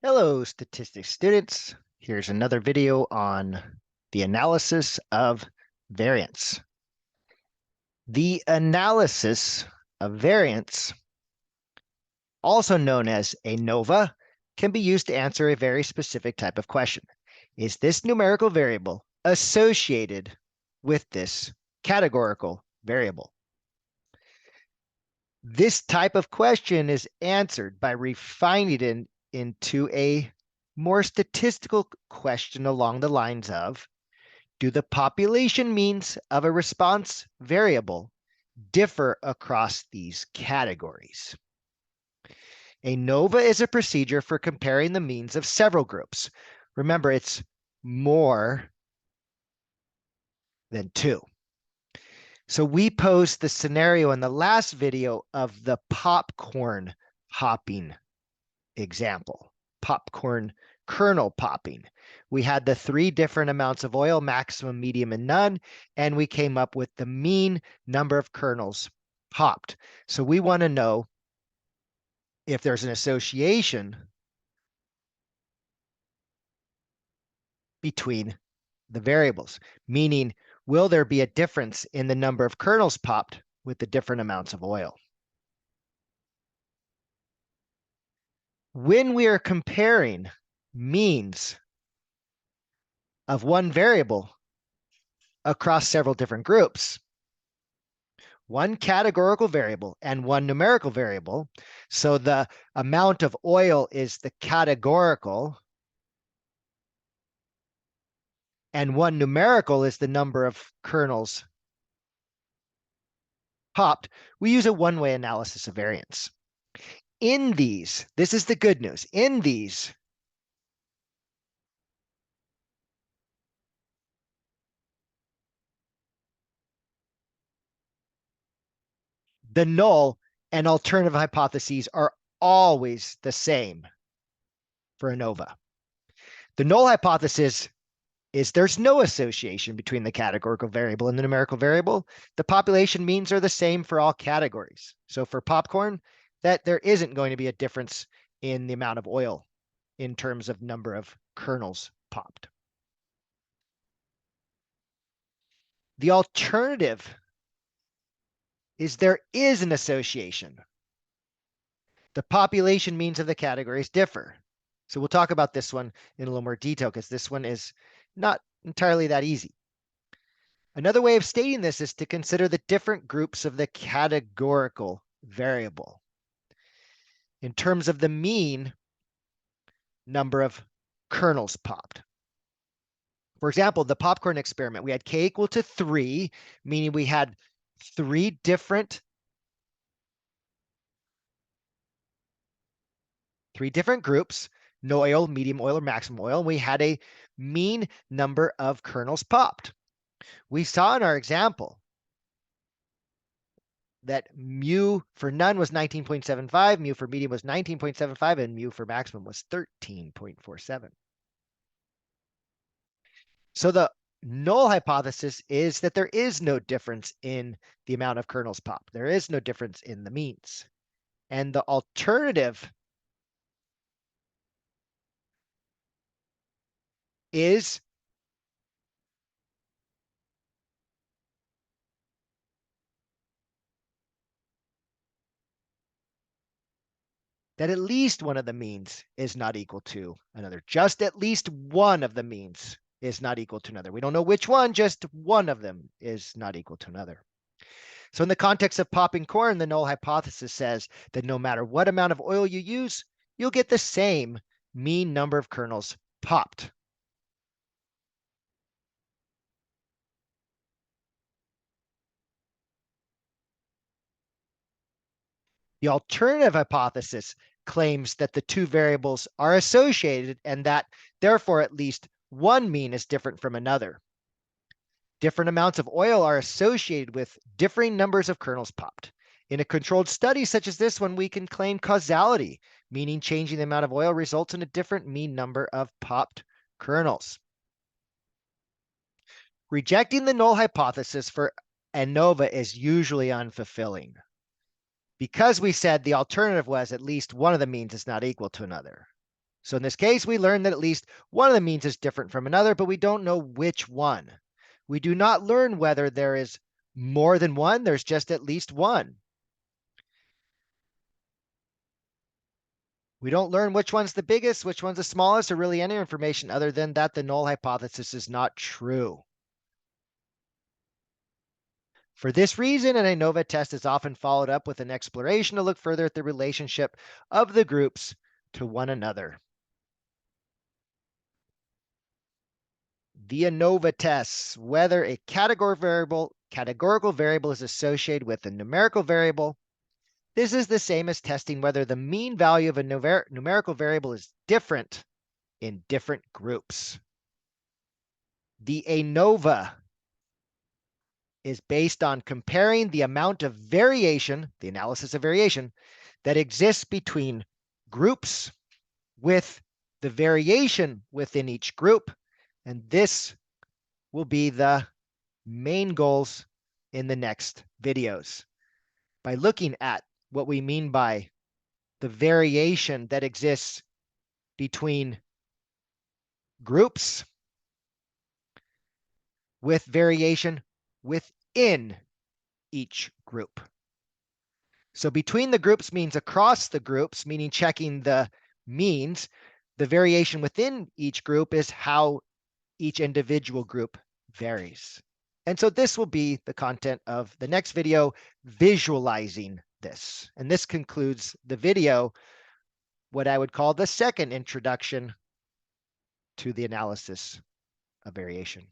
Hello, statistics students. Here's another video on the analysis of variance. The analysis of variance, also known as ANOVA, can be used to answer a very specific type of question. Is this numerical variable associated with this categorical variable? This type of question is answered by refining it into a more statistical question along the lines of, do the population means of a response variable differ across these categories? ANOVA is a procedure for comparing the means of several groups. Remember, it's more than two. So we posed the scenario in the last video of the popcorn hopping example, popcorn kernel popping. We had the three different amounts of oil, maximum, medium, and none, and we came up with the mean number of kernels popped. So we want to know if there's an association between the variables, meaning will there be a difference in the number of kernels popped with the different amounts of oil? When we are comparing means of one variable across several different groups, one categorical variable and one numerical variable. So the amount of oil is the categorical, and one numerical is the number of kernels popped. We use a one-way analysis of variance. In these, this is the good news. In these, the null and alternative hypotheses are always the same for ANOVA. The null hypothesis is there's no association between the categorical variable and the numerical variable. The population means are the same for all categories. So for popcorn, that there isn't going to be a difference in the amount of oil in terms of number of kernels popped. The alternative is there is an association. The population means of the categories differ. So we'll talk about this one in a little more detail because this one is not entirely that easy. Another way of stating this is to consider the different groups of the categorical variable. In terms of the mean number of kernels popped. For example, the popcorn experiment, we had k equal to 3, meaning we had three different groups, no oil, medium oil, or maximum oil, and we had a mean number of kernels popped. We saw in our example that mu for none was 19.75, mu for medium was 19.75, and mu for maximum was 13.47. So the null hypothesis is that there is no difference in the amount of kernels popped. There is no difference in the means. And the alternative is that at least one of the means is not equal to another. Just at least one of the means is not equal to another. We don't know which one, just one of them is not equal to another. So in the context of popping corn, the null hypothesis says that no matter what amount of oil you use, you'll get the same mean number of kernels popped. The alternative hypothesis claims that the two variables are associated and that therefore at least one mean is different from another. Different amounts of oil are associated with differing numbers of kernels popped. In a controlled study such as this one, we can claim causality, meaning changing the amount of oil results in a different mean number of popped kernels. Rejecting the null hypothesis for ANOVA is usually unfulfilling because we said the alternative was at least one of the means is not equal to another. So in this case, we learned that at least one of the means is different from another, but we don't know which one. We do not learn whether there is more than one, there's just at least one. We don't learn which one's the biggest, which one's the smallest, or really any information other than that the null hypothesis is not true. For this reason, an ANOVA test is often followed up with an exploration to look further at the relationship of the groups to one another. The ANOVA tests whether a categorical variable is associated with a numerical variable. This is the same as testing whether the mean value of a numerical variable is different in different groups. The ANOVA is based on comparing the amount of variation, the analysis of variation, that exists between groups with the variation within each group. And this will be the main goals in the next videos. By looking at what we mean by the variation that exists between groups with variation within each group. So between the groups means across the groups, meaning checking the means. The variation within each group is how each individual group varies. And so this will be the content of the next video, visualizing this. And this concludes the video, what I would call the second introduction to the analysis of variation.